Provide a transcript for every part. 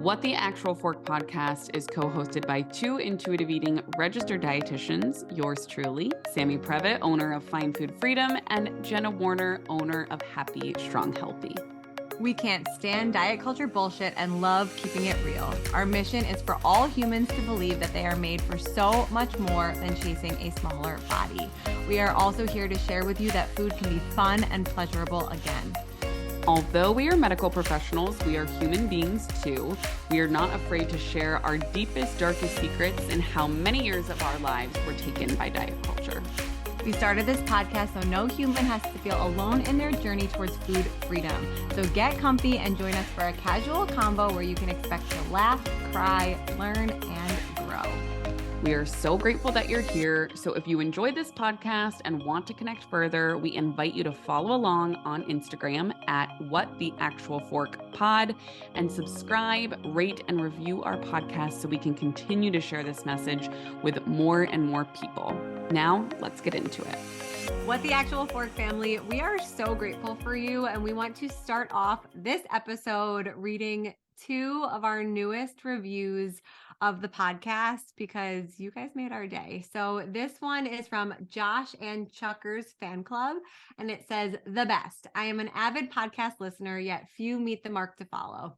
What the Actual Fork podcast is co-hosted by two intuitive eating registered dietitians, yours truly, Sammy Previtt, owner of Fine Food Freedom, and Jenna Warner, owner of Happy Strong Healthy. We can't stand diet culture bullshit and love keeping it real. Our mission is for all humans to believe that they are made for so much more than chasing a smaller body. We are also here to share with you that food can be fun and pleasurable again. Although we are medical professionals, we are human beings too. We are not afraid to share our deepest, darkest secrets and how many years of our lives were taken by diet culture. We started this podcast so no human has to feel alone in their journey towards food freedom. So get comfy and join us for a casual convo where you can expect to laugh, cry, learn, and grow. We are so grateful that you're here. So if you enjoyed this podcast and want to connect further, we invite you to follow along on Instagram at WhatTheActualForkPod and subscribe, rate, and review our podcast so we can continue to share this message with more and more people. Now, let's get into it. What the Actual Fork family, we are so grateful for you, and we want to start off this episode reading two of our newest reviews of the podcast because you guys made our day. So this one is from Josh and Chucker's fan club, and it says, "The best. I am an avid podcast listener, yet few meet the mark to follow.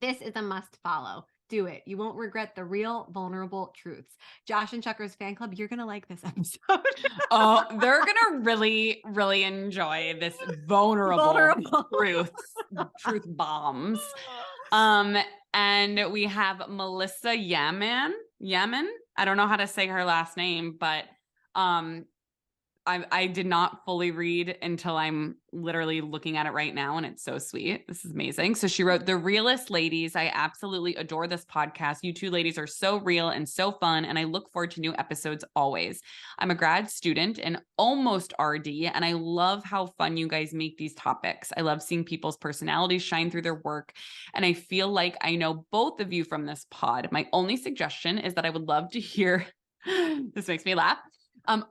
This is a must follow. Do it. You won't regret the real, vulnerable truths." Josh and Chucker's fan club, you're going to like this episode. Oh, they're going to really, really enjoy this vulnerable truth bombs. And we have Melissa Yemen. I don't know how to say her last name, but I did not fully read until I'm literally looking at it right now, and it's so sweet. This is amazing. So she wrote, "The realest ladies, I absolutely adore this podcast. You two ladies are so real and so fun, and I look forward to new episodes always. I'm a grad student and almost RD, and I love how fun you guys make these topics. I love seeing people's personalities shine through their work, and I feel like I know both of you from this pod. My only suggestion is that I would love to hear," this makes me laugh,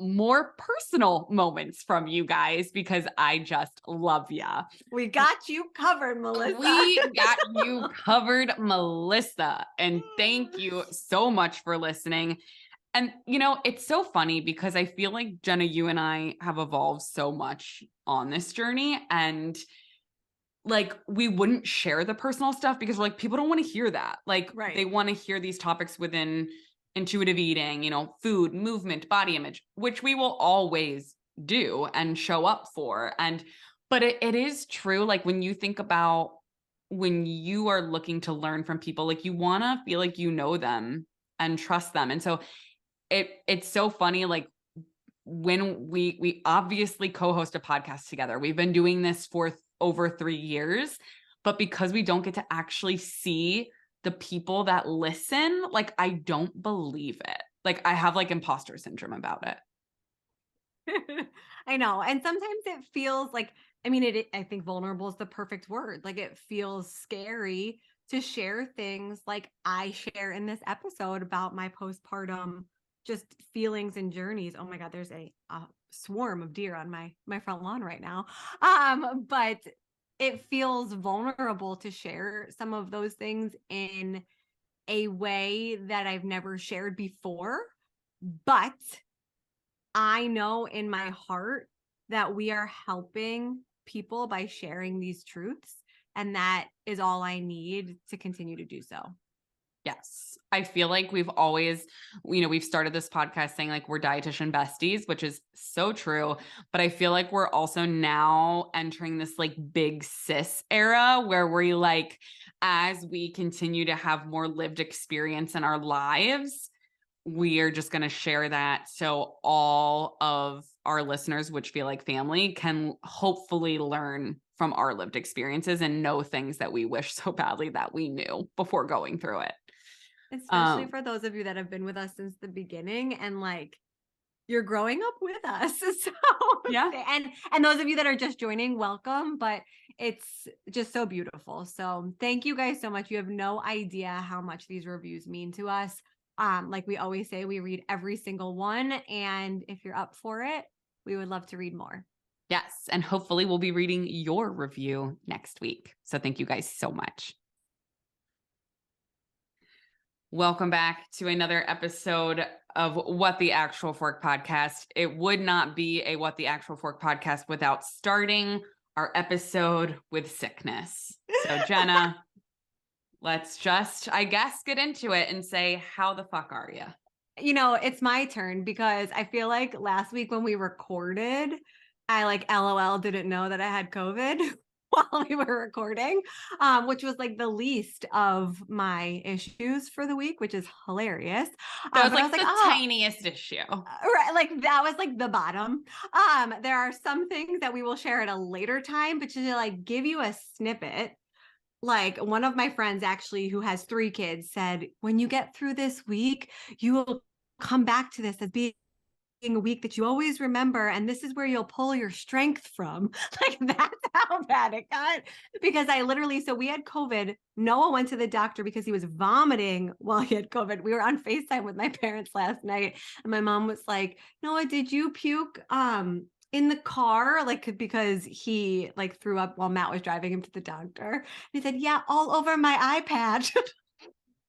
"more personal moments from you guys because I just love ya." We got you covered, Melissa. We got you covered, Melissa. And thank you so much for listening. And, you know, it's so funny because I feel like, Jenna, you and I have evolved so much on this journey. And like, we wouldn't share the personal stuff because we're like, people don't want to hear that. Like, Right. They want to hear these topics within intuitive eating, you know, food, movement, body image, which we will always do and show up for. But it is true. Like when you think about when you are looking to learn from people, like you want to feel like you know them and trust them. And so it's so funny. Like when we obviously co-host a podcast together, we've been doing this for over 3 years, but because we don't get to actually see the people that listen, like I don't believe it. Like I have like imposter syndrome about it. I know. And sometimes it feels like, I think vulnerable is the perfect word. Like it feels scary to share things like I share in this episode about my postpartum just feelings and journeys. Oh my God, there's a swarm of deer on my front lawn right now. But it feels vulnerable to share some of those things in a way that I've never shared before. But I know in my heart that we are helping people by sharing these truths. And that is all I need to continue to do so. Yes. I feel like we've always, we've started this podcast saying like we're dietitian besties, which is so true. But I feel like we're also now entering this like big sis era where we like, as we continue to have more lived experience in our lives, we are just going to share that. So all of our listeners, which feel like family, can hopefully learn from our lived experiences and know things that we wish so badly that we knew before going through it. Especially for those of you that have been with us since the beginning and like you're growing up with us. So yeah. And those of you that are just joining, welcome, but it's just so beautiful. So thank you guys so much. You have no idea how much these reviews mean to us. Like we always say, we read every single one. And if you're up for it, we would love to read more. Yes. And hopefully we'll be reading your review next week. So thank you guys so much. Welcome back to another episode of What the Actual Fork podcast. It would not be a What the Actual Fork podcast without starting our episode with sickness. So Jenna, let's just, I guess, get into it and say, how the fuck are you? You know, it's my turn because I feel like last week when we recorded, I LOL didn't know that I had COVID while we were recording, which was the least of my issues for the week, which is hilarious. That was But I was the oh, tiniest issue. right, that was the bottom. There are some things that we will share at a later time, but to give you a snippet. One of my friends actually who has 3 kids said, when you get through this week, you will come back to this as being a week that you always remember. And this is where you'll pull your strength from. That's how bad it got. Because so we had COVID. Noah went to the doctor because he was vomiting while he had COVID. We were on FaceTime with my parents last night. And my mom was like, Noah, did you puke? In the car, because he threw up while Matt was driving him to the doctor. And he said, yeah, all over my iPad.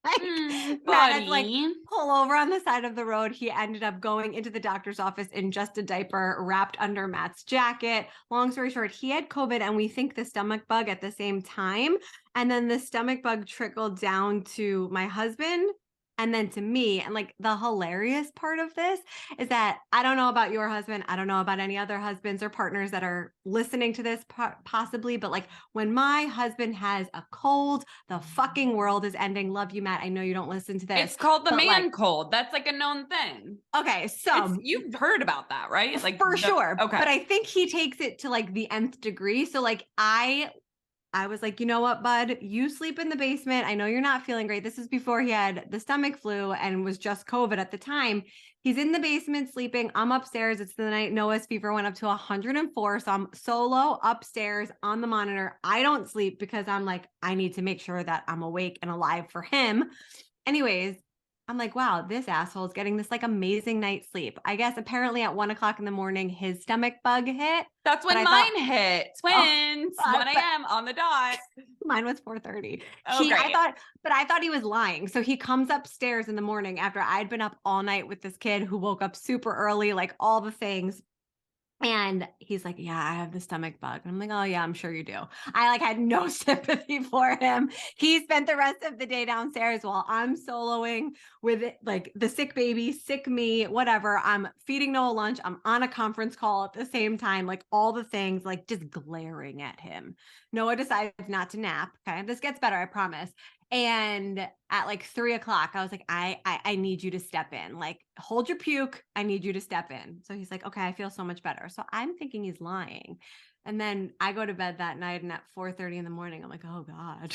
Matt had to pull over on the side of the road. He ended up going into the doctor's office in just a diaper wrapped under Matt's jacket. Long story short, he had COVID and we think the stomach bug at the same time. And then the stomach bug trickled down to my husband and then to me. And the hilarious part of this is that I don't know about your husband. I don't know about any other husbands or partners that are listening to this possibly. But when my husband has a cold, the fucking world is ending. Love you, Matt. I know you don't listen to this. It's called the man cold. That's a known thing. Okay. So you've heard about that, right? For sure. Okay. But I think he takes it to the nth degree. So I was like, you know what, bud, you sleep in the basement. I know you're not feeling great. This is before he had the stomach flu and was just COVID at the time. He's in the basement sleeping. I'm upstairs. It's the night Noah's fever went up to 104. So I'm solo upstairs on the monitor. I don't sleep because I'm I need to make sure that I'm awake and alive for him. Anyways, I'm like, wow, this asshole is getting this amazing night's sleep. I guess apparently at 1 o'clock in the morning, his stomach bug hit. That's when mine hit. Twins, 1 a.m. on the dot. Mine was 4:30. Okay. I thought he was lying. So he comes upstairs in the morning after I'd been up all night with this kid who woke up super early, all the things. And he's like, yeah, I have the stomach bug. And I'm like, oh yeah, I'm sure you do. I had no sympathy for him. He spent the rest of the day downstairs while I'm soloing with it, the sick baby, sick me, whatever. I'm feeding Noah lunch. I'm on a conference call at the same time, all the things, just glaring at him. Noah decides not to nap. Okay. This gets better, I promise. And at 3 o'clock, I was like, I need you to step in, hold your puke. I need you to step in. So he's like, okay, I feel so much better. So I'm thinking he's lying. And then I go to bed that night and at 4:30 in the morning, I'm like, oh God.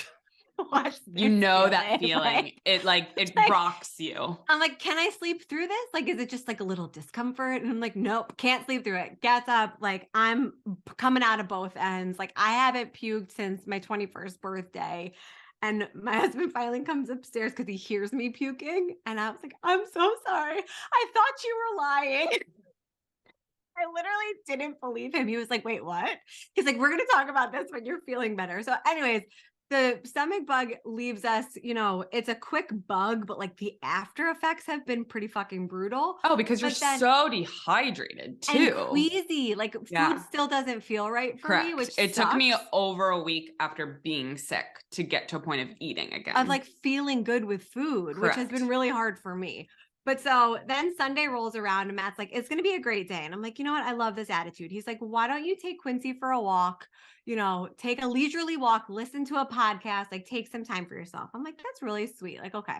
You know that feeling. It rocks you. I'm like, can I sleep through this? Is it just a little discomfort? And I'm like, nope, can't sleep through it. Gets up. I'm coming out of both ends. I haven't puked since my 21st birthday. And my husband finally comes upstairs because he hears me puking. And I was like, I'm so sorry. I thought you were lying. I literally didn't believe him. He was like, wait, what? He's like, we're going to talk about this when you're feeling better. So anyways, the stomach bug leaves us, it's a quick bug, but the after effects have been pretty fucking brutal. Oh, because you're so dehydrated too. And queasy. Food still doesn't feel right for me, which it took me over a week after being sick to get to a point of eating again. Of feeling good with food, which has been really hard for me. But so then Sunday rolls around and Matt's like, it's going to be a great day. And I'm like, you know what? I love this attitude. He's like, why don't you take Quincy for a walk? Take a leisurely walk, listen to a podcast, take some time for yourself. I'm like, that's really sweet. Okay.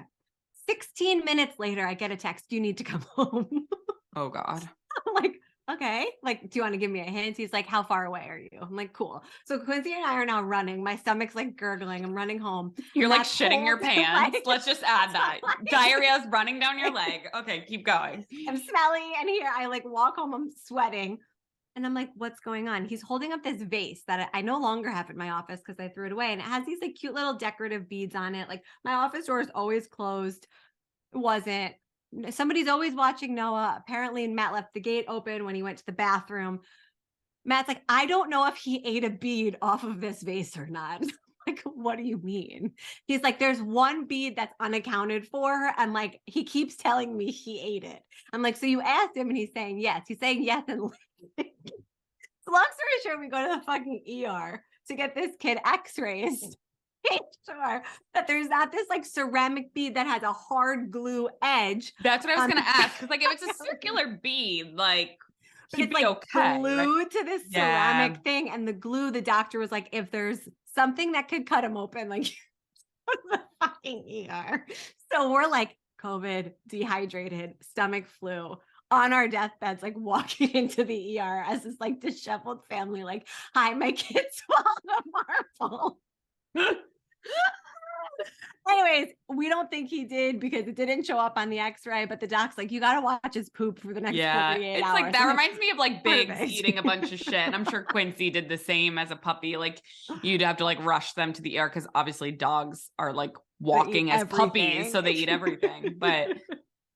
16 minutes later, I get a text. You need to come home. Oh God. I'm like, okay. Do you want to give me a hint? He's like, how far away are you? I'm like, cool. So Quincy and I are now running. My stomach's gurgling. I'm running home. You're shitting your pants. Let's just add that. Diarrhea is running down your leg. Okay, keep going. I'm smelly. And here I walk home. I'm sweating. And I'm like, what's going on? He's holding up this vase that I no longer have in my office because I threw it away. And it has these cute little decorative beads on it. My office door is always closed. It wasn't. Somebody's always watching Noah. Apparently Matt left the gate open when he went to the bathroom. Matt's like, I don't know if he ate a bead off of this vase or not. Like, what do you mean? He's like, there's one bead that's unaccounted for. And like, he keeps telling me he ate it. I'm like, so you asked him and he's saying yes. He's saying yes. And like, so long story short, we go to the fucking ER to get this kid x-rays. Make sure that there's not this like ceramic bead that has a hard glue edge. That's what I was going to ask. Cause like if it's a circular bead, like but should it's be like okay. glued Right? to this Yeah. ceramic thing. And the glue, the doctor was like, if there's something that could cut him open, like the fucking ER. So we're like COVID, dehydrated, stomach flu on our deathbeds, like walking into the ER as this like disheveled family, like, hi, my kid swallowed a marble. Anyways, we don't think he did because it didn't show up on the x-ray, but the doc's like, you got to watch his poop for the next 48 It's hours. like, that reminds me of like Biggs perfect. eating a bunch of shit. And I'm sure Quincy did the same as a puppy. Like you'd have to like rush them to the ER because obviously dogs are like walking as puppies. So they eat everything. But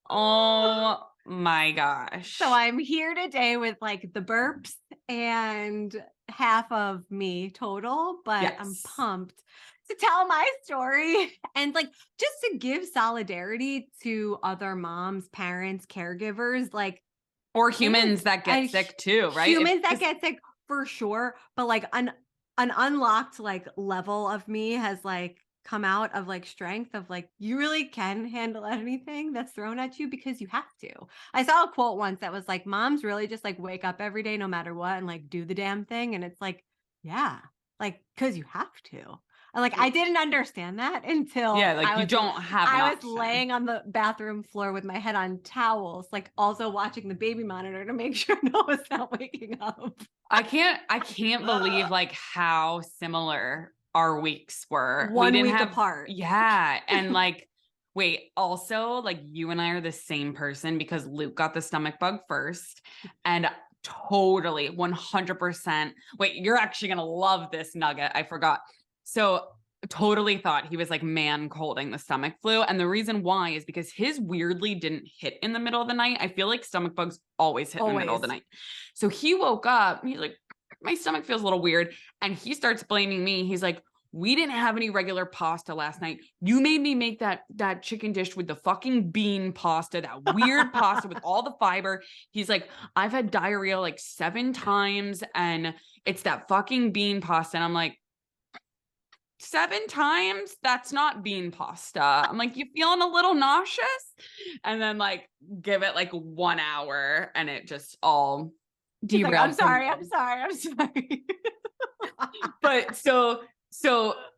oh my gosh. So I'm here today with like the burps and half of me total, but I'm Yes. pumped to tell my story and like just to give solidarity to other moms, parents, caregivers, like Or humans that get sick too, right? Humans that get sick for sure, but like an unlocked like level of me has like come out of like strength of like you really can handle anything that's thrown at you because you have to. I saw a quote once that was like moms really just like wake up every day no matter what and like do the damn thing, and it's like yeah, like because you have to. And like I didn't understand that until like you don't have an I was option. laying on the bathroom floor with my head on towels, like also watching the baby monitor to make sure Noah's not waking up. I can't believe like how similar our weeks were. One we didn't week have apart. Yeah. And like, wait, also like you and I are the same person because Luke got the stomach bug first and totally 100%. Wait, you're actually going to love this nugget. I forgot. So totally thought he was like man colding the stomach flu. And the reason why is because his weirdly didn't hit in the middle of the night. I feel like stomach bugs always hit in the middle of the night. So he woke up, he's like, my stomach feels a little weird. And he starts blaming me. He's like, we didn't have any regular pasta last night. You made me make that chicken dish with the fucking bean pasta, that weird pasta with all the fiber. He's like, I've had diarrhea like 7 times and it's that fucking bean pasta. And I'm like, 7 times? That's not bean pasta. I'm like, you feeling a little nauseous? And then like give it like 1 hour and it just all derailed. Like, I'm sorry. But so,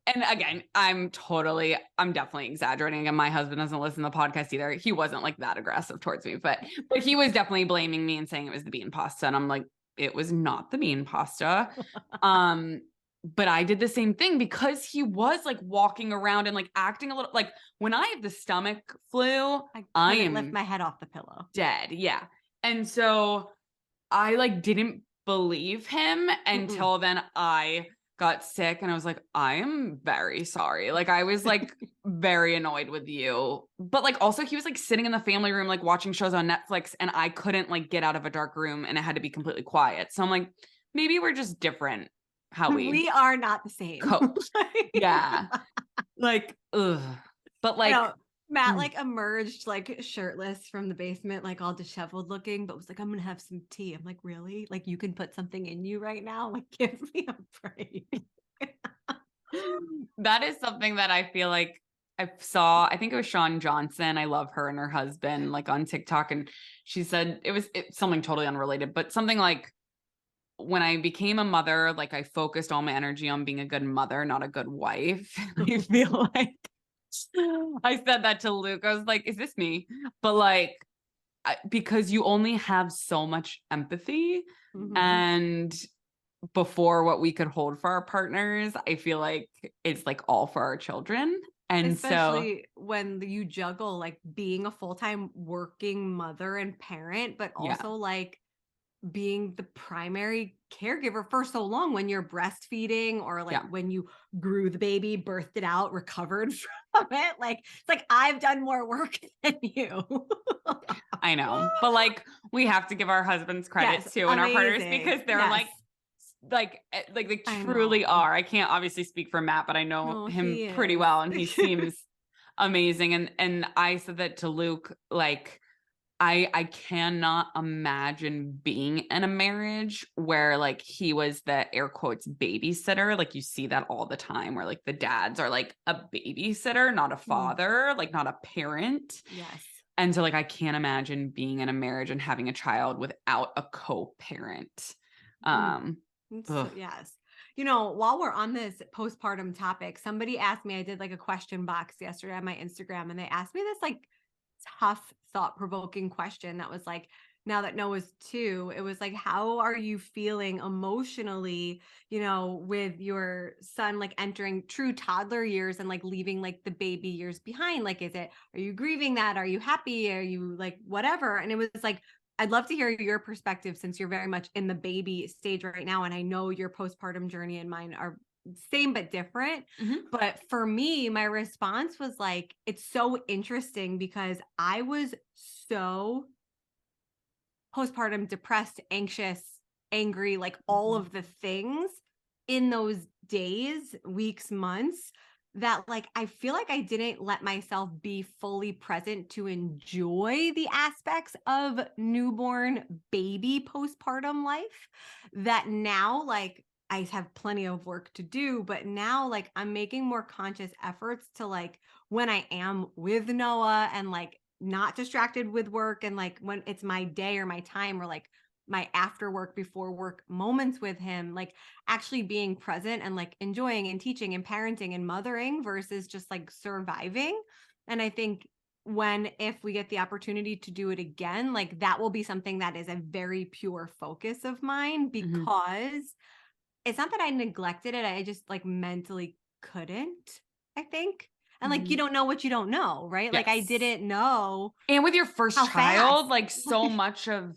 and again, I'm definitely exaggerating. And my husband doesn't listen to the podcast either. He wasn't like that aggressive towards me, but he was definitely blaming me and saying it was the bean pasta. And I'm like, it was not the bean pasta. But I did the same thing because he was like walking around and like acting a little like when I have the stomach flu, I am lift my head off the pillow. Dead. Yeah. And so I like didn't believe him until then I got sick and I was like, I am very sorry. Like I was like very annoyed with you. But like also he was like sitting in the family room, like watching shows on Netflix and I couldn't like get out of a dark room and it had to be completely quiet. So I'm like, maybe we're just different. How we are not the same. Cope. Yeah. Like, ugh. But like Matt like emerged like shirtless from the basement, like all disheveled looking, but was like, I'm gonna have some tea. I'm like, really? Like you can put something in you right now? Like give me a break. That is something that I feel like I think it was Sean Johnson. I love her and her husband like on TikTok. And she said it's something totally unrelated, but something like, when I became a mother, like I focused all my energy on being a good mother, not a good wife. I feel like I said that to Luke. I was like, is this me? But like, because you only have so much empathy and before what we could hold for our partners, I feel like it's like all for our children. And especially when you juggle like being a full-time working mother and parent, but also like being the primary caregiver for so long when you're breastfeeding or like when you grew the baby, birthed it out, recovered from it. Like, it's like, I've done more work than you. I know, but like we have to give our husbands credit too and our partners because they're like they I truly know. are. I can't obviously speak for Matt, but I know No, him he pretty is. well, and he seems amazing. And I said that to Luke, like, I cannot imagine being in a marriage where like he was the air quotes babysitter. Like you see that all the time where like the dads are like a babysitter, not a Mm, father, like not a parent. yes. And so like I can't imagine being in a marriage and having a child without a co-parent. Mm. Um So, ugh. yes. You know, while we're on this postpartum topic, somebody asked me, I did like a question box yesterday on my Instagram, and they asked me this like tough, thought provoking question that was like, now that Noah's 2, it was like, how are you feeling emotionally, with your son like entering true toddler years and like leaving like the baby years behind? Like, are you grieving that? Are you happy? Are you like whatever? And it was like, I'd love to hear your perspective since you're very much in the baby stage right now. And I know your postpartum journey and mine are same but different. Mhm. But for me, my response was like, it's so interesting because I was so postpartum depressed, anxious, angry, like all Mhm. of the things in those days, weeks, months that like I feel like I didn't let myself be fully present to enjoy the aspects of newborn baby postpartum life that now like I have plenty of work to do, but now like I'm making more conscious efforts to like when I am with Noah and like not distracted with work and like when it's my day or my time or like my after work before work moments with him, like actually being present and like enjoying and teaching and parenting and mothering versus just like surviving. And I think if we get the opportunity to do it again, like that will be something that is a very pure focus of mine Mhm. because it's not that I neglected it, I just like mentally couldn't, I think. And like you Mhm. don't know what you don't know, right? Like I Yes. didn't know And with your first how fast. child, like so much of,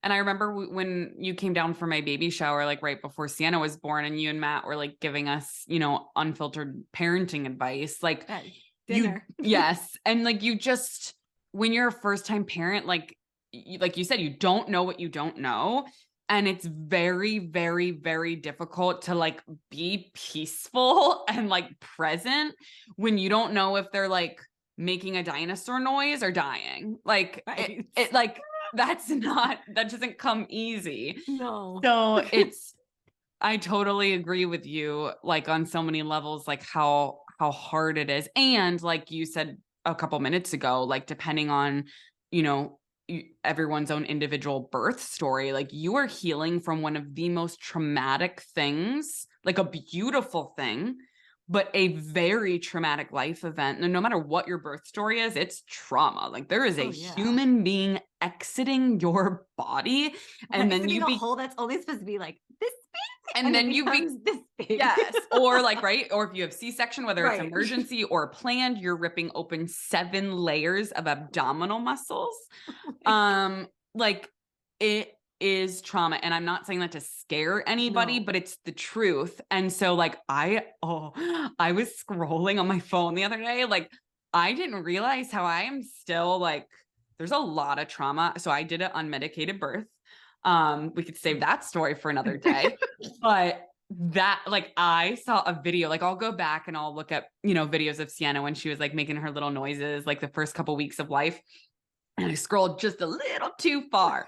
and I remember when you came down for my baby shower, like right before Sienna was born, and you and Matt were like giving us, unfiltered parenting advice. Like At you, dinner. yes. And like you just, when you're a first time parent, like you said, you don't know what you don't know. And it's very, very, very difficult to like be peaceful and like present when you don't know if they're like making a dinosaur noise or dying. Like Right. it like that doesn't come easy. No. So I totally agree with you, like on so many levels, like how hard it is. And like you said a couple minutes ago, like depending on, you know, everyone's own individual birth story, like you are healing from one of the most traumatic things, like a beautiful thing, but a very traumatic life event. And no matter what your birth story is, it's trauma. Like there is a Oh yeah. human being exiting your body, and then Exiting you a be hole that's only supposed to be like this big and and it then you be becomes this big. yes, or like right, or if you have C-section, whether it's Right. emergency or planned, you're ripping open 7 layers of abdominal muscles. Like it is trauma, and I'm not saying that to scare anybody, No. but it's the truth. And so like I was scrolling on my phone the other day, like I didn't realize how I am still like there's a lot of trauma. So I did an unmedicated birth. We could save that story for another day. But that like I saw a video, like I'll go back and I'll look at, videos of Sienna when she was like making her little noises, like the first couple weeks of life. And I scrolled just a little too far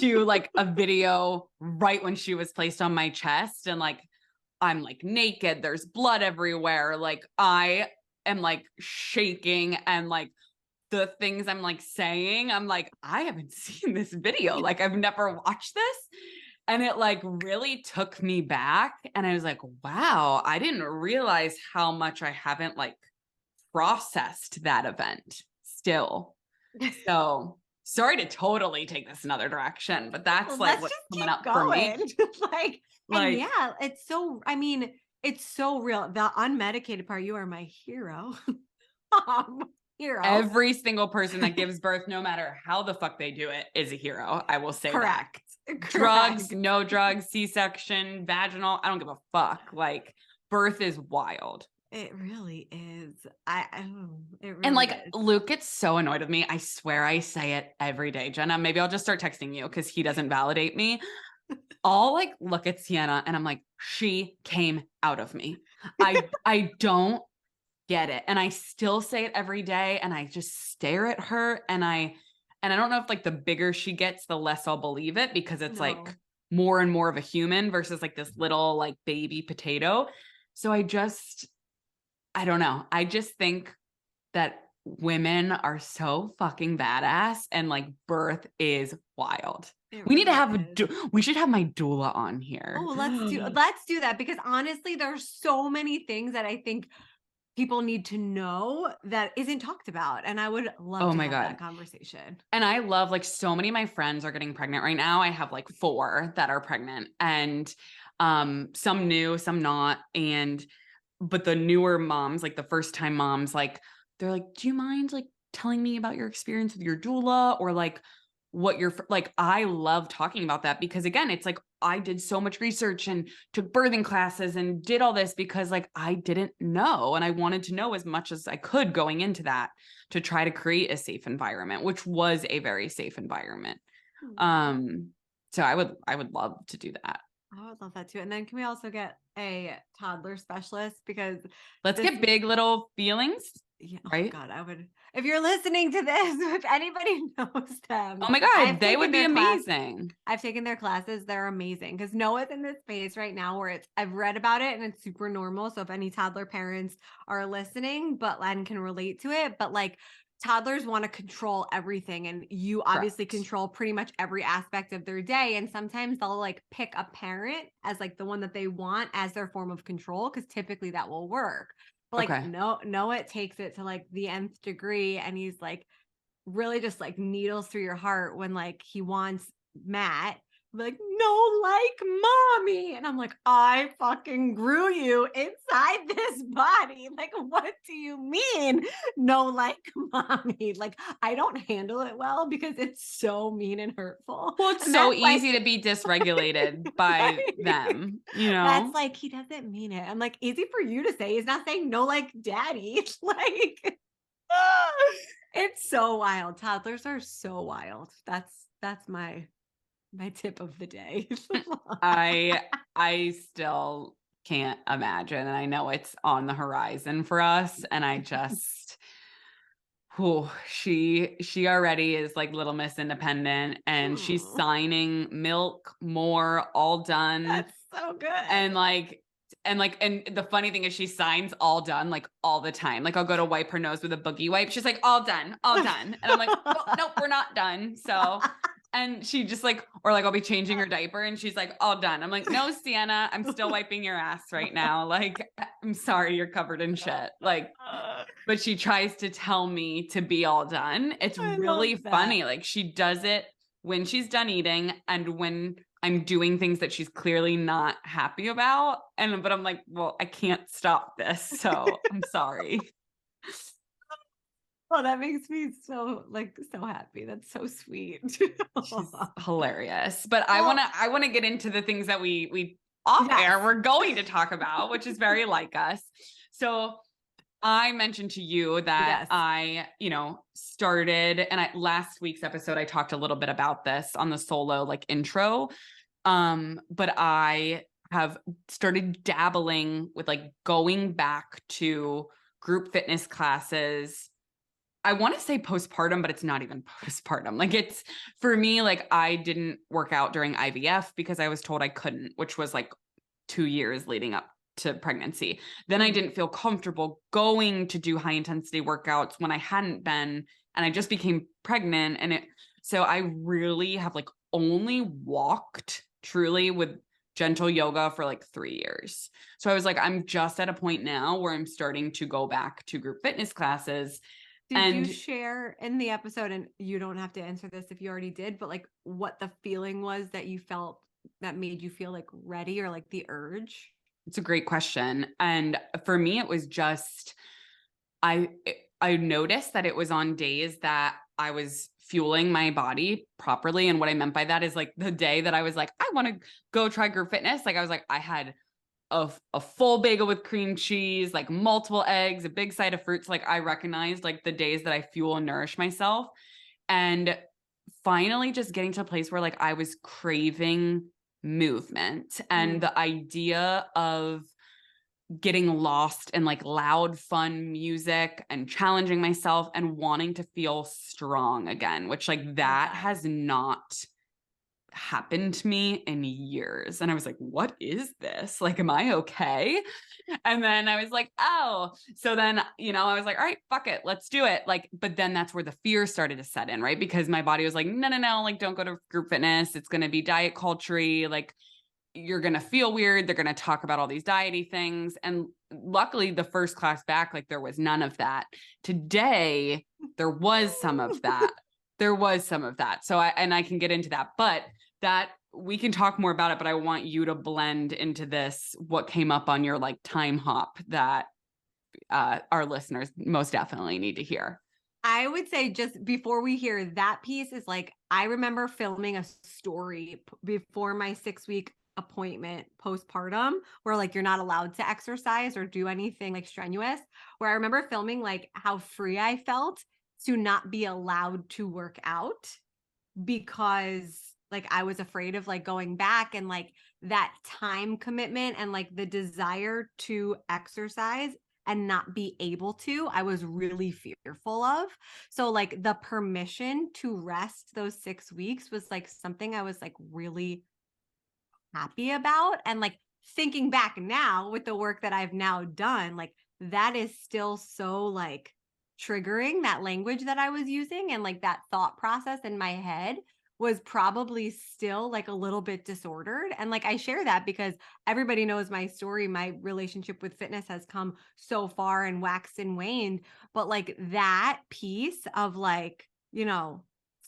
to like a video right when she was placed on my chest. And like, I'm like naked, there's blood everywhere. Like, I am like shaking and like the things I'm like saying, I'm like, I haven't seen this video. Like, I've never watched this. And it like really took me back. And I was like, wow, I didn't realize how much I haven't like processed that event still. So sorry to totally take this another direction, but that's Well, like let's what's just coming keep up for me. going. Like, and Like yeah, I mean, it's so real. The unmedicated part, you are my hero. Hero. every single person that gives birth, no matter how the fuck they do it, is a hero. I will say that. Correct. Drugs, Correct. no drugs, C-section, vaginal, I don't give a fuck. Like birth is wild. It really is. It And really like is. Luke gets so annoyed with me. I swear I say it every day, Jenna. Maybe I'll just start texting you because he doesn't validate me. I'll like look at Sienna and I'm like, she came out of me. I don't get it. And I still say it every day and I just stare at her and I don't know if like the bigger she gets, the less I'll believe it because it's No. like more and more of a human versus like this little like baby potato. So I don't know. I just think that women are so fucking badass and like birth is wild. It We need to really have is. we should have my doula on here. Oh, let's do that because honestly, there's so many things that I think people need to know that isn't talked about. And I would love Oh to my have God. that conversation. And I love like so many of my friends are getting pregnant right now. I have like 4 that are pregnant and some new, some not. And but the newer moms, like the first time moms, like they're like, do you mind like telling me about your experience with your doula or like what you're like? I love talking about that because again, it's like I did so much research and took birthing classes and did all this because like I didn't know and I wanted to know as much as I could going into that to try to create a safe environment, which was a very safe environment. Aw, Um, so I would love to do that. I would love that too. And then can we also get a toddler specialist because Let's this get big little feelings, yeah, oh right? God, I would if you're listening to this, if anybody knows Oh them, my God, I've they taken would be their class. amazing. I've taken their classes. They're amazing because Noah's in this phase right now where I've read about it and it's super normal. So if any toddler parents are listening, but and can relate to it, but like toddlers want to control everything and you obviously Correct. control pretty much every aspect of their day. And sometimes they'll like pick a parent as like the one that they want as their form of control because typically that will work. But like Okay. no, Noah takes it to like the nth degree and he's like really just like needles through your heart when like he wants Matt. Like, no, like mommy. And I'm like, I fucking grew you inside this body. Like, what do you mean? No, like mommy. Like, I don't handle it well because it's so mean and hurtful. Well, it's And so that's like, easy to be dysregulated by right? them, you That's know? like, he doesn't mean it. I'm like, easy for you to say. He's not saying no, like daddy. Like, it's so wild. Toddlers are so wild. That's my tip of the day. I I still can't imagine. And I know it's on the horizon for us. And I just she already is like Little Miss Independent and she's Oh, signing milk, more, all done. that's so And good. like and the funny thing is she signs all done like all the time. Like I'll go to wipe her nose with a boogie wipe. She's like, all done, all done. And I'm like, well, nope, we're not done. So and she just like, or like I'll be changing her diaper and she's like, all done. I'm like, no, Sienna, I'm still wiping your ass right now. Like, I'm sorry, you're covered in shit. Like, but she tries to tell me to be all done. It's I love really that. funny. Like she does it when she's done eating and when I'm doing things that she's clearly not happy about. And but I'm like, well, I can't stop this. So I'm sorry. Oh, that makes me so like so happy. That's so sweet. She's hilarious. But Well, I wanna get into the things that we off yes. air we're going to talk about, which is very like us. So I mentioned to you that Yes. I, started and last week's episode I talked a little bit about this on the solo like intro. But I have started dabbling with like going back to group fitness classes. I want to say postpartum, but it's not even postpartum. Like it's for me, like I didn't work out during IVF because I was told I couldn't, which was like 2 years leading up to pregnancy. Then I Mhm. didn't feel comfortable going to do high intensity workouts when I hadn't been, and I just became pregnant. So I really have like only walked truly with gentle yoga for like 3 years. So I was like, I'm just at a point now where I'm starting to go back to group fitness classes. Did you And share in the episode, and you don't have to answer this if you already did, but like what the feeling was that you felt that made you feel like ready or like the urge? it's a great question. And for me, it was just I I noticed that it was on days that I was fueling my body properly. And what I meant by that is like the day that I was like, I want to go try group fitness. Like I was like, I had a full bagel with cream cheese, like multiple eggs, a big side of fruits. Like I recognized like the days that I fuel and nourish myself. And finally just getting to a place where like I was craving movement and the idea of getting lost in like loud, fun music and challenging myself and wanting to feel strong again, which like that has not happened to me in years. And I was like, what is this? Like, am I okay? And then I was like, oh, so then, I was like, all right, fuck it, let's do it. Like, but then that's where the fear started to set in, right? Because my body was like, no, like, don't go to group fitness. It's going to be diet culture-y. Like, you're going to feel weird. They're going to talk about all these diety things. And luckily the first class back, like there was none of that. Today, there was some of that. So I can get into that, but that we can talk more about it, but I want you to blend into this what came up on your like time hop that our listeners most definitely need to hear. I would say just before we hear that piece is like, I remember filming a story before my 6-week appointment postpartum where like you're not allowed to exercise or do anything like strenuous, where I remember filming like how free I felt to not be allowed to work out because like I was afraid of like going back, and like that time commitment and like the desire to exercise and not be able to, I was really fearful of. So like the permission to rest those 6 weeks was like something I was like really happy about. And like thinking back now with the work that I've now done, like that is still so like triggering, that language that I was using and like that thought process in my head was probably still like a little bit disordered. And like I share that because everybody knows my story. My relationship with fitness has come so far and waxed and waned. But like that piece of like,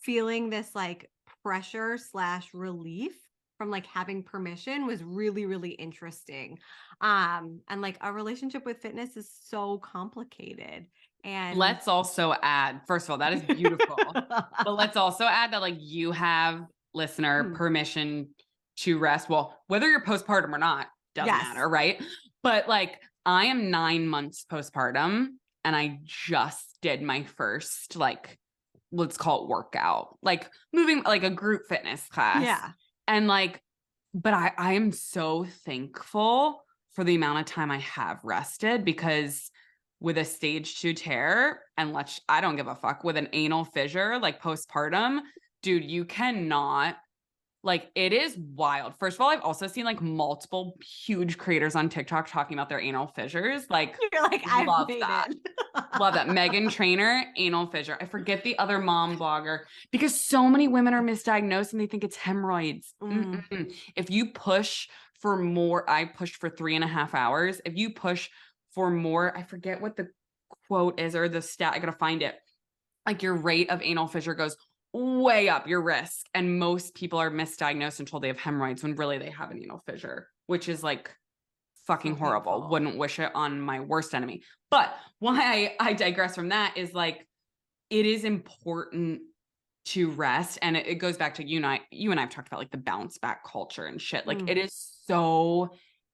feeling this like pressure / relief from like having permission was really, really interesting. And like a relationship with fitness is so complicated. And let's also add, first of all, that is beautiful. But let's also add that like you have, listener, permission to rest. Well, whether you're postpartum or not, doesn't matter, right? But like I am 9 months postpartum and I just did my first like, let's call it workout, like moving like a group fitness class. Yeah. And like, but I am so thankful for the amount of time I have rested, because with a stage 2 tear and I don't give a fuck, with an anal fissure, like postpartum, dude, you cannot, like, it is wild. First of all, I've also seen like multiple huge creators on TikTok talking about their anal fissures. Like, you're like, I love that. Love that. Megan Trainor, anal fissure. I forget the other mom blogger, because so many women are misdiagnosed and they think it's hemorrhoids. If you push for more, I pushed for 3.5 hours. If you push for more, I forget what the quote is or the stat, I gotta find it. Like your rate of anal fissure goes way up, your risk. And most people are misdiagnosed and told they have hemorrhoids when really they have an anal fissure, which is like fucking so horrible. Painful. Wouldn't wish it on my worst enemy. But why I digress from that is like, it is important to rest. And it goes back to you and I have talked about like the bounce back culture and shit. Like it is so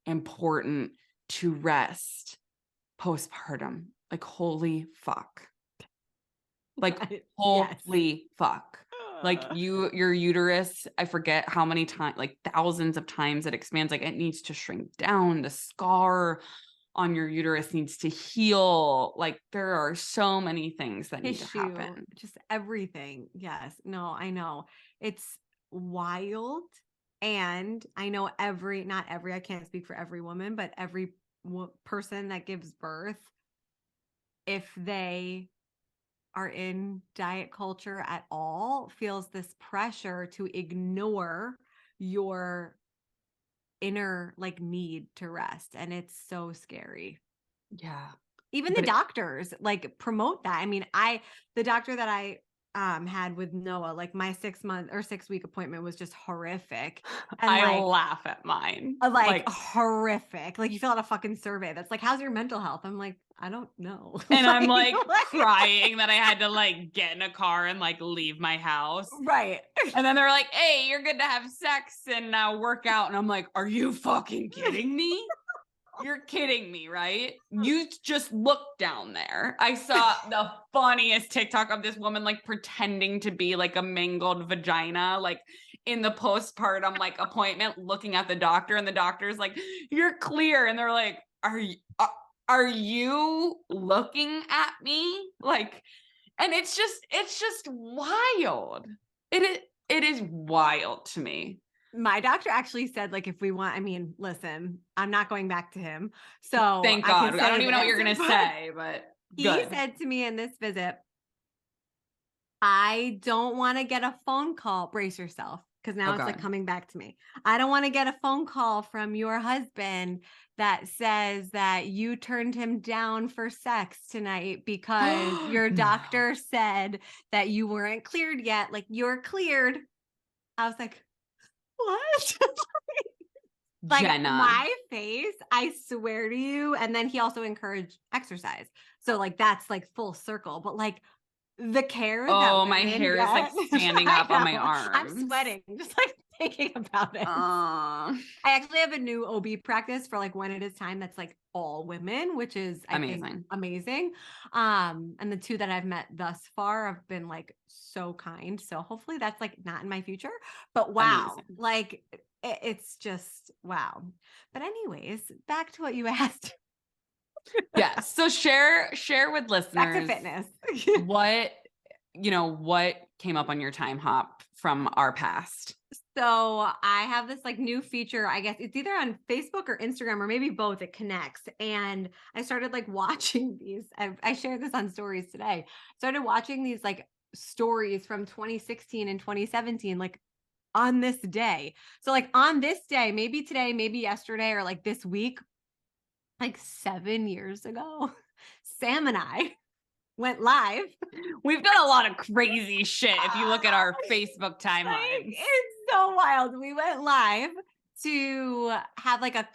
important to rest postpartum. Like, holy fuck. Like, holy fuck. Like your uterus, I forget how many times, like thousands of times it expands. Like it needs to shrink down. The scar on your uterus needs to heal. Like there are so many things that need to happen. Just everything. Yes. No, I know. It's wild. And I know not every, I can't speak for every woman, but every person that gives birth, if they are in diet culture at all, feels this pressure to ignore your inner like need to rest. And it's so scary. Yeah. Even the doctors like promote that. I mean, the doctor that I had with Noah, like my 6-week appointment was just horrific. And I laugh at mine. Like horrific. Like you fill out a fucking survey that's like, how's your mental health? I'm like, I don't know. And I'm like crying that I had to like get in a car and like leave my house. Right. And then they're like, hey, you're good to have sex and work out. And I'm like, are you fucking kidding me? You're kidding me, right? You just look down there. I saw the funniest TikTok of this woman like pretending to be like a mangled vagina, like in the postpartum like appointment, looking at the doctor, and the doctor's like, "You're clear," and they're like, Are you looking at me?" Like, and it's just wild. It is wild to me. My doctor actually said, like, if we want, I mean, listen, I'm not going back to him. So Thank I can God. I say don't even know what you're this, gonna but say, but he good. said to me in this visit, I don't want to get a phone call. Brace yourself. Because Oh now it's like God. coming back to me. I don't want to get a phone call from your husband that says that you turned him down for sex tonight because your No. doctor said that you weren't cleared yet. Like, you're cleared. I was like, what? Like, Jenna. my face, I swear to you. And then he also encouraged exercise. So, like, that's like full circle. But like, the care that Oh, my women hair is like get, standing I up on my know, I'm arms. sweating just like thinking about it. Uh, I actually have a new OB practice for like when it is time that's like all women, which is I think amazing. amazing. And the two that I've met thus far have been like so kind. So hopefully that's like not in my future. But wow, Amazing. like it's just wow. But anyways, back to what you asked. Yes. So share with Back to listeners fitness. what came up on your time hop from our past. So I have this like new feature. I guess it's either on Facebook or Instagram or maybe both. It connects. And I started like watching these. I shared this on stories today. Started watching these like stories from 2016 and 2017, like on this day. So like on this day, maybe today, maybe yesterday, or like this week, like 7 years ago, Sam and I went live. We've done a lot of crazy shit if you look at our Facebook timelines. Like, it's so wild. We went live to have like a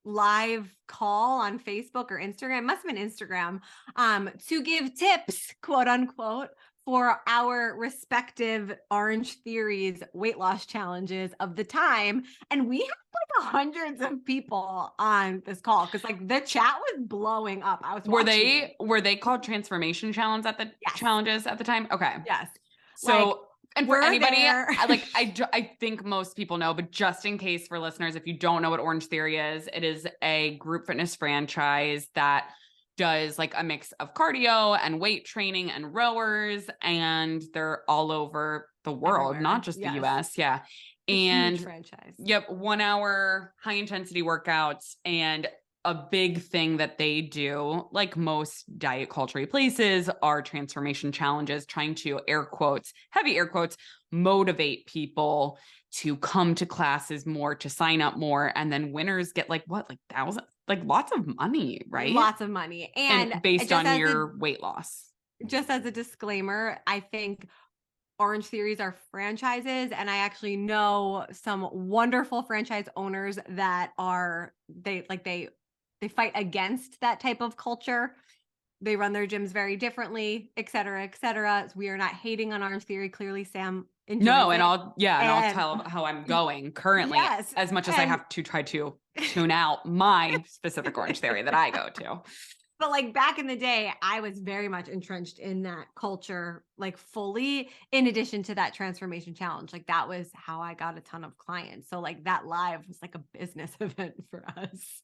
live call on Facebook or Instagram. It must have been Instagram, to give tips, quote unquote, for our respective Orange Theories weight loss challenges of the time. And we had like hundreds of people on this call because like the chat was blowing up. I was were they called transformation challenges at the time? Okay. Yes. So Like, and for anybody, there. I think most people know, but just in case for listeners, if you don't know what Orange Theory is, it is a group fitness franchise that does like a mix of cardio and weight training and rowers, and they're all over the world, Everywhere. not just Yes. the US. Yeah. A And huge franchise. yep, 1 hour high intensity workouts. And a big thing that they do, like most diet culture places, are transformation challenges, trying to heavy air quotes, motivate people to come to classes more, to sign up more. And then winners get like thousands, like lots of money, right? Lots of money. And based on your weight loss. Just as a disclaimer, I think Orange Theories are franchises, and I actually know some wonderful franchise owners that they fight against that type of culture. They run their gyms very differently, et cetera, et cetera. We are not hating on Orange Theory. Clearly, Sam enjoys No, and it. I'll tell how I'm going currently, Yes, as much as I have to try to tune out my specific Orange Theory that I go to. But like back in the day, I was very much entrenched in that culture, like fully, in addition to that transformation challenge. Like that was how I got a ton of clients. So like that live was like a business event for us.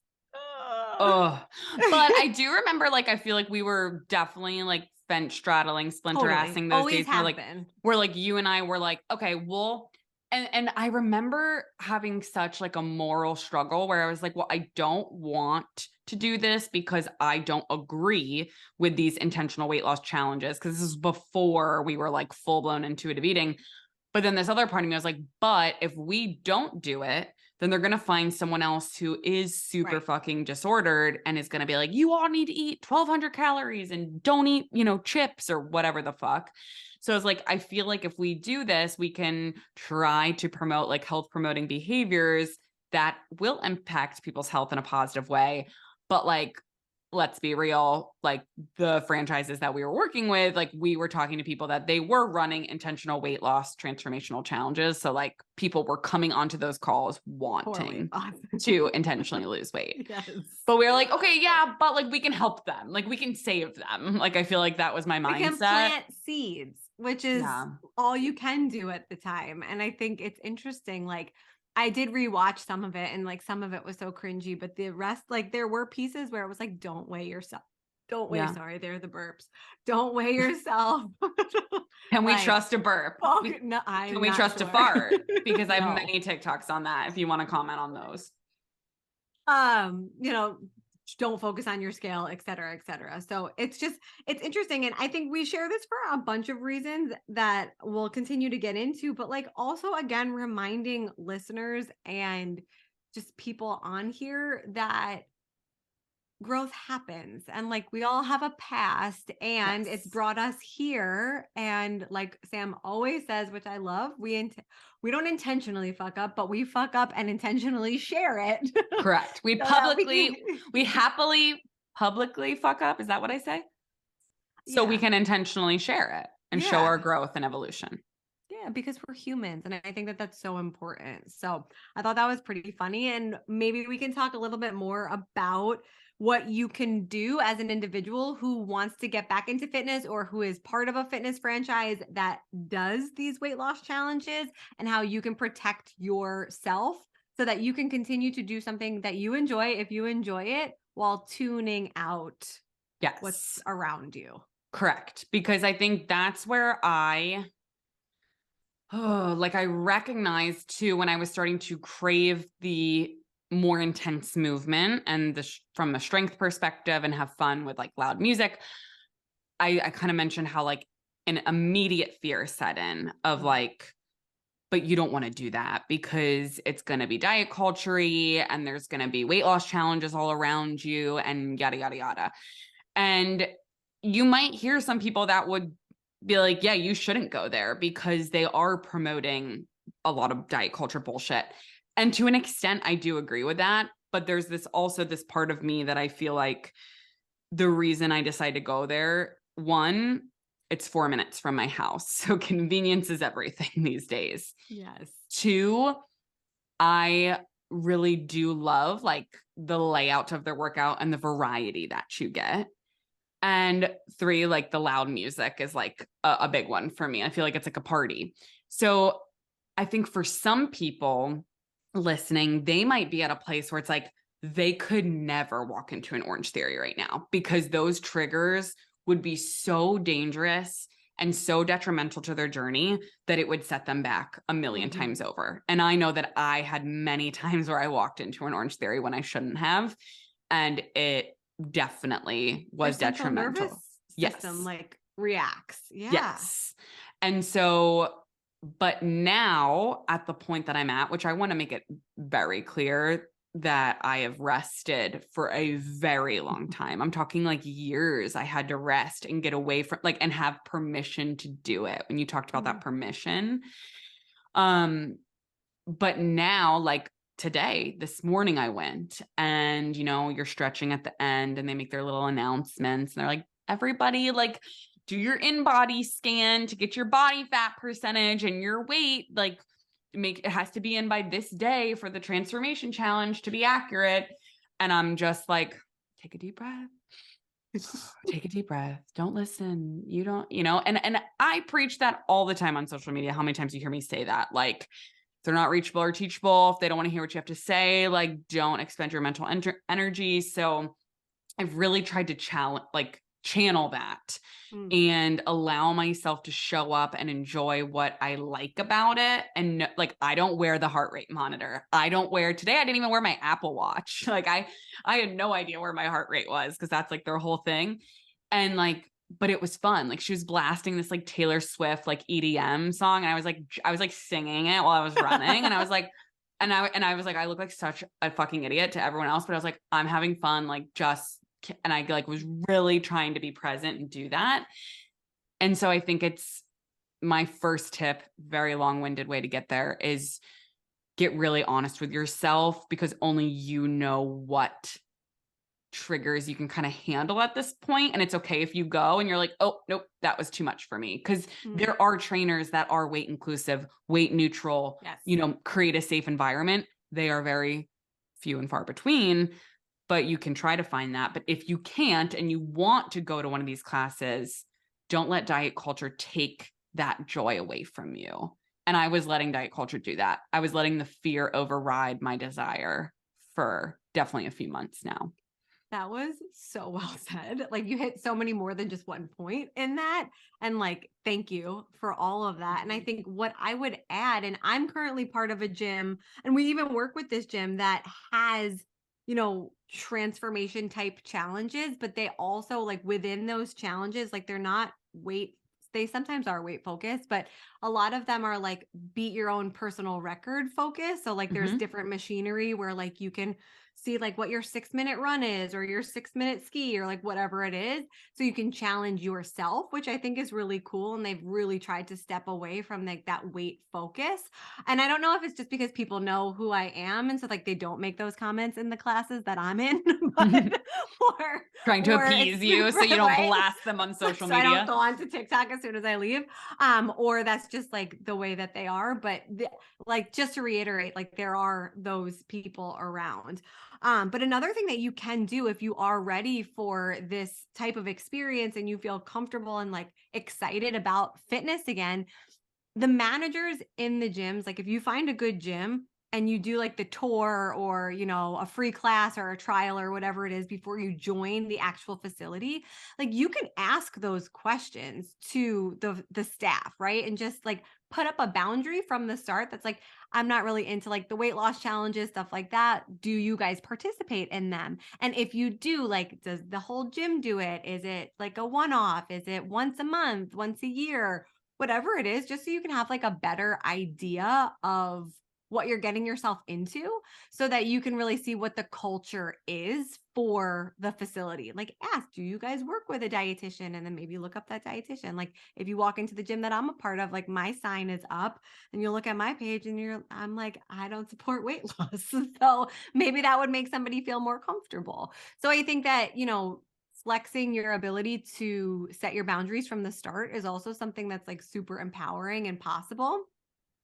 Oh, but I do remember, like, I feel like we were definitely like fence straddling, splinter assing those Always days. have been. Where like you and I were like, okay, and I remember having such like a moral struggle where I was like, well, I don't want to do this because I don't agree with these intentional weight loss challenges. Cause this is before we were like full blown intuitive eating. But then this other part of me was like, but if we don't do it, then they're going to find someone else who is super fucking disordered and is going to be like, you all need to eat 1,200 calories and don't eat, chips or whatever the fuck. So I was like, I feel like if we do this, we can try to promote like health promoting behaviors that will impact people's health in a positive way. But like let's be real, like the franchises that we were working with, like we were talking to people that they were running intentional weight loss transformational challenges. So like people were coming onto those calls wanting to intentionally lose weight. Yes. But we were like, okay, yeah, but like we can help them. Like we can save them. Like I feel like that was my mindset. We can plant seeds, which is all you can do at the time. And I think it's interesting. Like I did rewatch some of it and like some of it was so cringy, but the rest, like there were pieces where it was like, don't weigh yourself. Don't weigh. Sorry, they're the burps. Don't weigh yourself. Can we trust a burp? No, can we trust a fart? Because I have many TikToks on that if you want to comment on those. You know, don't focus on your scale, et cetera, et cetera. So it's interesting. And I think we share this for a bunch of reasons that we'll continue to get into, but like also again, reminding listeners and just people on here that growth happens and like we all have a past and it's brought us here. And like Sam always says, which I love, we don't intentionally fuck up, but we fuck up and intentionally share it. Correct. We happily publicly fuck up. Is that what I say? So we can intentionally share it and show our growth and evolution. Yeah, because we're humans. And I think that that's so important. So I thought that was pretty funny. And maybe we can talk a little bit more about what you can do as an individual who wants to get back into fitness or who is part of a fitness franchise that does these weight loss challenges and how you can protect yourself so that you can continue to do something that you enjoy if you enjoy it while tuning out what's around you. Correct. Because I think that's where I recognized too, when I was starting to crave the more intense movement and from a strength perspective and have fun with like loud music, I kind of mentioned how like an immediate fear set in of like, but you don't want to do that because it's going to be diet culture-y and there's going to be weight loss challenges all around you and yada, yada, yada. And you might hear some people that would be like, yeah, you shouldn't go there because they are promoting a lot of diet culture bullshit. And to an extent, I do agree with that. But there's this part of me that I feel like the reason I decided to go there, one, it's 4 minutes from my house. So convenience is everything these days. Yes. Two, I really do love like the layout of their workout and the variety that you get. And three, like the loud music is like a big one for me. I feel like it's like a party. So I think for some people listening, they might be at a place where it's like they could never walk into an Orange Theory right now because those triggers would be so dangerous and so detrimental to their journey that it would set them back a million times over. And I know that I had many times where I walked into an Orange Theory when I shouldn't have, and it definitely was detrimental. Nervous system like reacts. Yeah. Yes. And so, but now at the point that I'm at, which I want to make it very clear that I have rested for a very long time. I'm talking like years. I had to rest and get away from like, and have permission to do it. When you talked about that permission. But now like today, this morning I went and, you know, you're stretching at the end and they make their little announcements and they're like, everybody like do your in-body scan to get your body fat percentage and your weight, like it has to be in by this day for the transformation challenge to be accurate. And I'm just like, take a deep breath. Take a deep breath. Don't listen. You don't, you know, and I preach that all the time on social media. How many times you hear me say that? Like, if they're not reachable or teachable, if they don't want to hear what you have to say, like, don't expend your mental energy. So I've really tried to channel that and allow myself to show up and enjoy what I like about it. And like, I don't wear the heart rate monitor. Today I didn't even wear my Apple Watch. Like I had no idea where my heart rate was because that's like their whole thing. And like, but it was fun. Like she was blasting this like Taylor Swift, like EDM song. And I was like singing it while I was running. And I was like, and I was like, I look like such a fucking idiot to everyone else, but I was like, I'm having fun. Like and I like was really trying to be present and do that. And so I think it's my first tip, very long-winded way to get there, is get really honest with yourself because only you know what triggers you can kind of handle at this point. And it's okay if you go and you're like, oh, nope, that was too much for me. Because there are trainers that are weight inclusive, weight neutral, Yes. Create a safe environment. They are very few and far between, but you can try to find that. But if you can't and you want to go to one of these classes, don't let diet culture take that joy away from you. And I was letting diet culture do that. I was letting the fear override my desire for definitely a few months now. That was so well said. Like, you hit so many more than just one point in that. And like, thank you for all of that. And I think what I would add, and I'm currently part of a gym, and we even work with this gym that has, transformation type challenges, but they also, like, within those challenges, like, they're not they sometimes are weight focused, but a lot of them are like beat your own personal record focus. So like there's different machinery where like you can see like what your 6-minute run is or your 6-minute ski or like whatever it is. So you can challenge yourself, which I think is really cool. And they've really tried to step away from like that weight focus. And I don't know if it's just because people know who I am. And so like they don't make those comments in the classes that I'm in, but trying to appease you so you don't right? blast them on social so media. I don't go on to TikTok as soon as I leave. Or that's just like the way that they are. But like, just to reiterate, like there are those people around. But another thing that you can do if you are ready for this type of experience and you feel comfortable and like excited about fitness again, the managers in the gyms, like if you find a good gym and you do like the tour or, a free class or a trial or whatever it is before you join the actual facility, like you can ask those questions to the staff, right? And just like put up a boundary from the start that's like, I'm not really into like the weight loss challenges, stuff like that. Do you guys participate in them? And if you do, like, does the whole gym do it? Is it like a one-off? Is it once a month, once a year? Whatever it is, just so you can have like a better idea of what you're getting yourself into so that you can really see what the culture is for the facility. Like, ask, do you guys work with a dietitian? And then maybe look up that dietitian. Like if you walk into the gym that I'm a part of, like my sign is up and you'll look at my page and I'm like, I don't support weight loss. So maybe that would make somebody feel more comfortable. So I think that, flexing your ability to set your boundaries from the start is also something that's like super empowering and possible.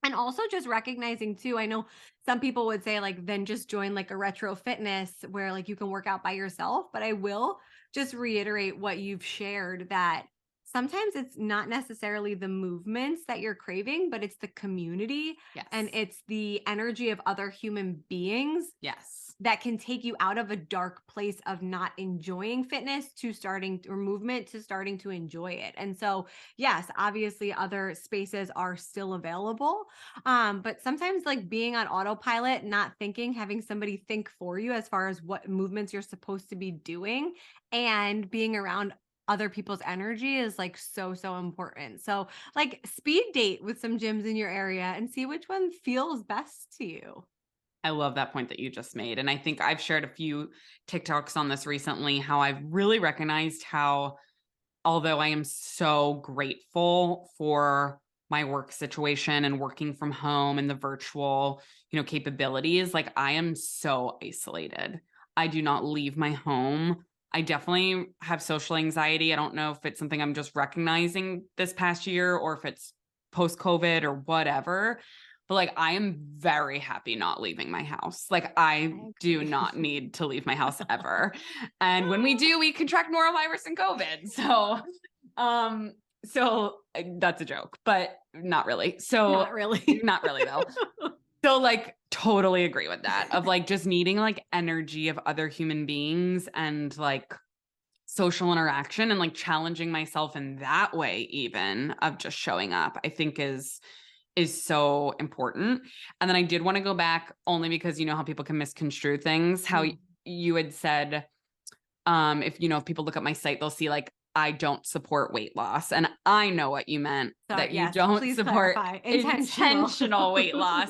And also just recognizing too, I know some people would say like, then just join like a retro fitness where like you can work out by yourself. But I will just reiterate what you've shared, that sometimes it's not necessarily the movements that you're craving, but it's the community. Yes. And it's the energy of other human beings. Yes. That can take you out of a dark place of not enjoying fitness to starting, or movement to starting to enjoy it. And so, yes, obviously other spaces are still available. But sometimes like being on autopilot, not thinking, having somebody think for you as far as what movements you're supposed to be doing and being around other people's energy is like so important. So like speed date with some gyms in your area and see which one feels best to you. I love that point that you just made. And I think I've shared a few TikToks on this recently, how I've really recognized how, although I am so grateful for my work situation and working from home and the virtual, capabilities, like I am so isolated. I do not leave my home. I definitely have social anxiety. I don't know if it's something I'm just recognizing this past year or if it's post-COVID or whatever. But like, I am very happy not leaving my house. Like, I do not need to leave my house ever. And when we do, we contract norovirus and COVID. So that's a joke, but not really. So not really though. So like, totally agree with that, of like just needing like energy of other human beings and like social interaction and like challenging myself in that way, even of just showing up, I think is so important. And then I did want to go back only because you know how people can misconstrue things, how you had said, if people look at my site, they'll see like, I don't support weight loss. And I know what you meant, that you don't support intentional weight loss,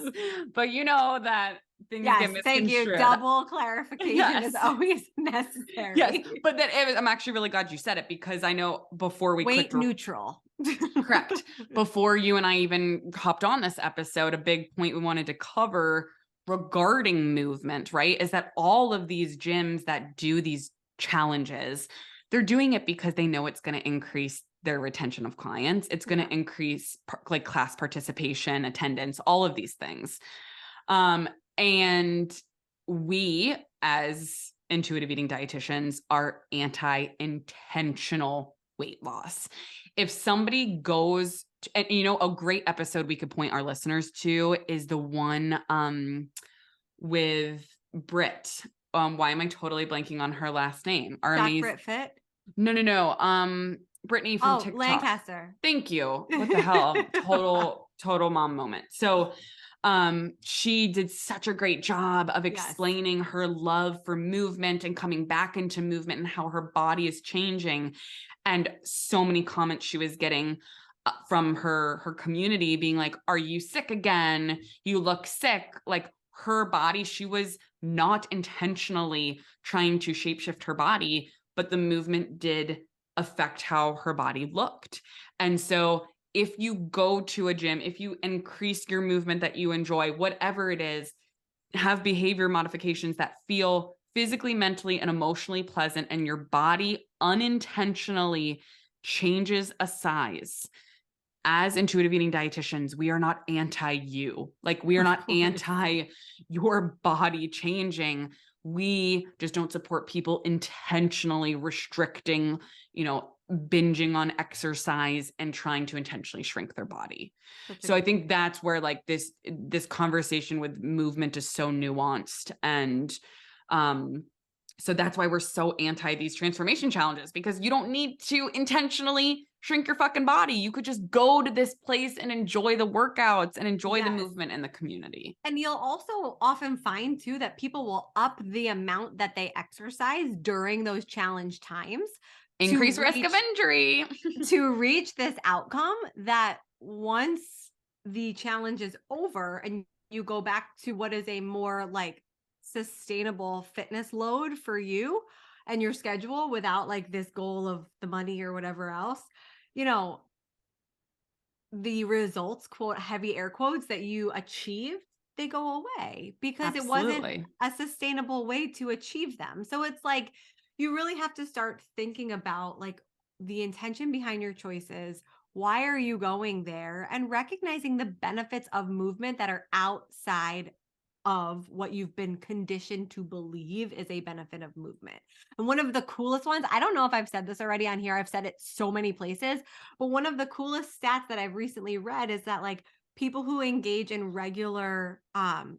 but you know that things get misconstrued. Thank you. Double clarification is always necessary. Yes, but I'm actually really glad you said it, because I know before we weight neutral. Correct. Before you and I even hopped on this episode, a big point we wanted to cover regarding movement, right, is that all of these gyms that do these challenges, they're doing it because they know it's going to increase their retention of clients. It's going Yeah. to increase like class participation, attendance, all of these things. And we as intuitive eating dietitians are anti-intentional weight loss. If somebody goes and a great episode we could point our listeners to is the one with Britt. Why am I totally blanking on her last name? Our Doc amazing Brit Fit. No. Brittany from Oh, TikTok. Lancaster. Thank you. What the hell? Total mom moment. So she did such a great job of explaining her love for movement and coming back into movement and how her body is changing. And so many comments she was getting from her community being like, are you sick again? You look sick. Like her body, she was not intentionally trying to shapeshift her body, but the movement did affect how her body looked. And so if you go to a gym, if you increase your movement that you enjoy, whatever it is, have behavior modifications that feel physically, mentally, and emotionally pleasant, and your body unintentionally changes a size. As intuitive eating dietitians, we are not anti-you. Like we are not anti your body changing. We just don't support people intentionally restricting, binging on exercise and trying to intentionally shrink their body. So I think that's where like this conversation with movement is so nuanced. And so that's why we're so anti these transformation challenges, because you don't need to intentionally shrink your fucking body. You could just go to this place and enjoy the workouts and enjoy the movement in the community. And you'll also often find too that people will up the amount that they exercise during those challenge times. Increase risk of injury. To reach this outcome that once the challenge is over and you go back to what is a more like sustainable fitness load for you and your schedule without like this goal of the money or whatever else, the results, quote, heavy air quotes, that you achieved, they go away because it wasn't a sustainable way to achieve them. So it's like, you really have to start thinking about like the intention behind your choices. Why are you going there? And recognizing the benefits of movement that are outside of what you've been conditioned to believe is a benefit of movement. And one of the coolest ones, I don't know if I've said this already on here, I've said it so many places, but one of the coolest stats that I've recently read is that like people who engage in regular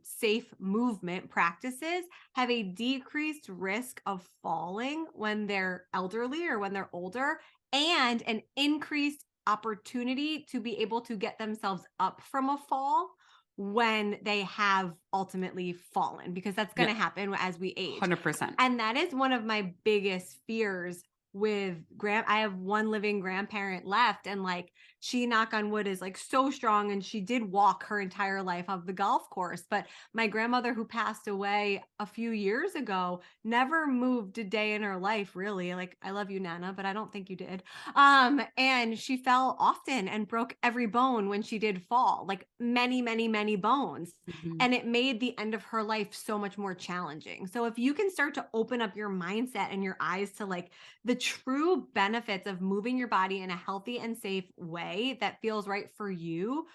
safe movement practices have a decreased risk of falling when they're elderly or when they're older, and an increased opportunity to be able to get themselves up from a fall when they have ultimately fallen, because that's going to happen as we age. 100%. And that is one of my biggest fears with I have one living grandparent left, and like she, knock on wood, is like so strong, and she did walk her entire life of the golf course. But my grandmother, who passed away a few years ago, never moved a day in her life, really. Like, I love you, Nana, but I don't think you did. And she fell often and broke every bone when she did fall, like many, many, many bones. Mm-hmm. And it made the end of her life so much more challenging. So if you can start to open up your mindset and your eyes to like the true benefits of moving your body in a healthy and safe way that feels right for you,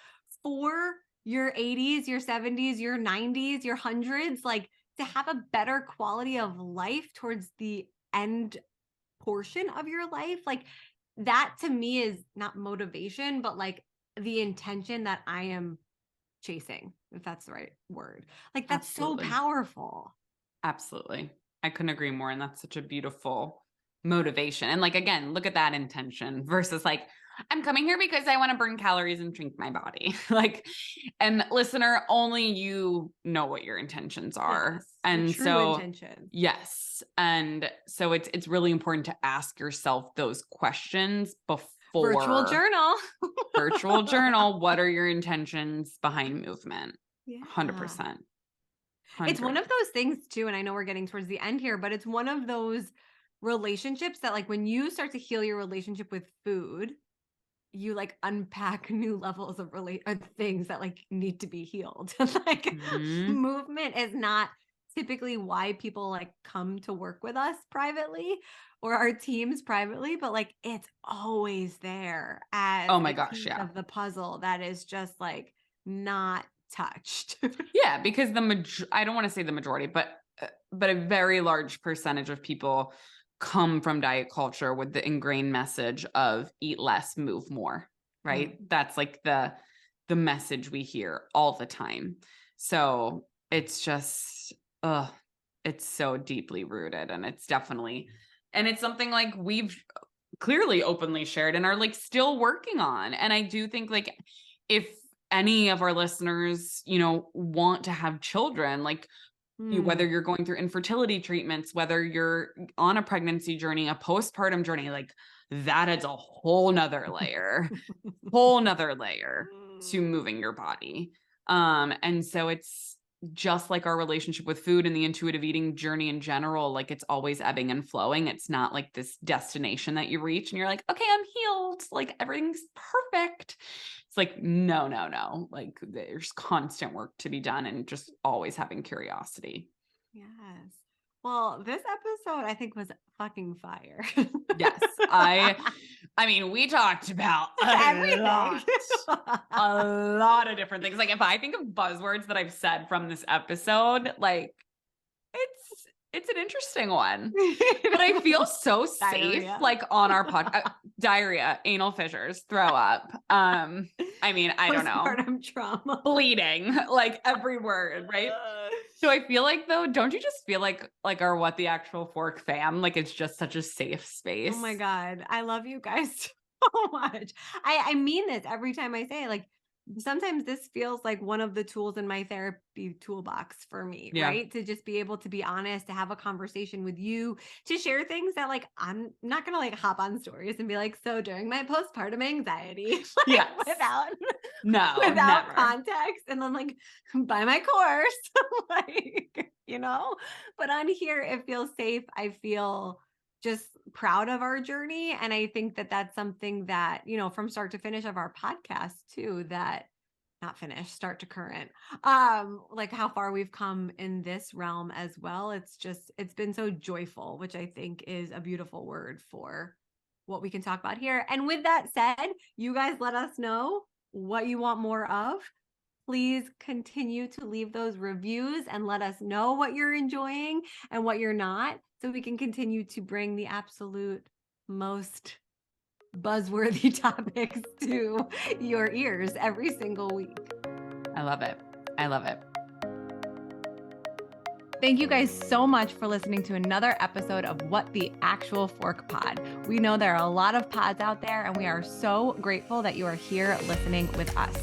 for your 80s, your 70s, your 90s, your hundreds, like to have a better quality of life towards the end portion of your life, like that to me is not motivation, but like the intention that I am chasing, if that's the right word. Like that's Absolutely. so powerful. Absolutely. I couldn't agree more. And that's such a beautiful motivation. And like, again, look at that intention versus like, I'm coming here because I want to burn calories and shrink my body. Like, and listener, only you know what your intentions are. Yes, and true so intention. yes. And so it's really important to ask yourself those questions before virtual journal. Virtual journal. What are your intentions behind movement? 100%. It's one of those things too, and I know we're getting towards the end here, but it's one of those relationships that like when you start to heal your relationship with food, you like unpack new levels of things that like need to be healed. Like movement is not typically why people like come to work with us privately or our teams privately, but like it's always there as Oh my a gosh, piece yeah. of the puzzle that is just like not touched. Yeah, because I don't want to say the majority, but a very large percentage of people come from diet culture with the ingrained message of eat less, move more, right? That's like the message we hear all the time. So it's just it's so deeply rooted, and it's something like we've clearly openly shared and are like still working on. And I do think like if any of our listeners, want to have children, like whether you're going through infertility treatments, whether you're on a pregnancy journey, a postpartum journey, like that is a whole nother layer to moving your body. And so it's just like our relationship with food and the intuitive eating journey in general, like it's always ebbing and flowing. It's not like this destination that you reach and you're like, okay, I'm healed, like everything's perfect. It's like, no. Like there's constant work to be done and just always having curiosity. Yes. Well, this episode I think was fucking fire. Yes. I mean, we talked about a lot of different things. Like if I think of buzzwords that I've said from this episode, like it's an interesting one, but I feel so safe, Diarrhea. like on our podcast, diarrhea, anal fissures, throw up. I mean, I don't know, postpartum trauma, bleeding, like every word, right? So I feel like though, don't you just feel like our What the Actual Fork fam, like it's just such a safe space? Oh my God. I love you guys so much. I mean this every time I say it, like sometimes this feels like one of the tools in my therapy toolbox for me, right? To just be able to be honest, to have a conversation with you, to share things that like, I'm not going to like hop on stories and be like, so during my postpartum anxiety, like, without context. And then like, buy my course, like, but on here, it feels safe. I feel just proud of our journey. And I think that that's something that, from start to finish of our podcast too, that not finished, start to current, like how far we've come in this realm as well. It's been so joyful, which I think is a beautiful word for what we can talk about here. And with that said, you guys let us know what you want more of. Please continue to leave those reviews and let us know what you're enjoying and what you're not, so we can continue to bring the absolute most buzzworthy topics to your ears every single week. I love it. Thank you guys so much for listening to another episode of What the Actual Fork Pod. We know there are a lot of pods out there, and we are so grateful that you are here listening with us.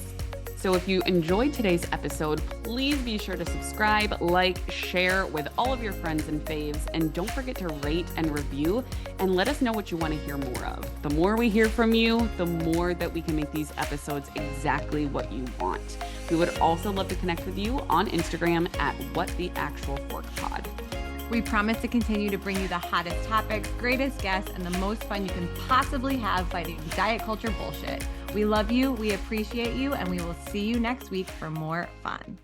So if you enjoyed today's episode, please be sure to subscribe, like, share with all of your friends and faves, and don't forget to rate and review and let us know what you want to hear more of. The more we hear from you, the more that we can make these episodes exactly what you want. We would also love to connect with you on Instagram at WhatTheActualForkPod. We promise to continue to bring you the hottest topics, greatest guests, and the most fun you can possibly have fighting diet culture bullshit. We love you, we appreciate you, and we will see you next week for more fun.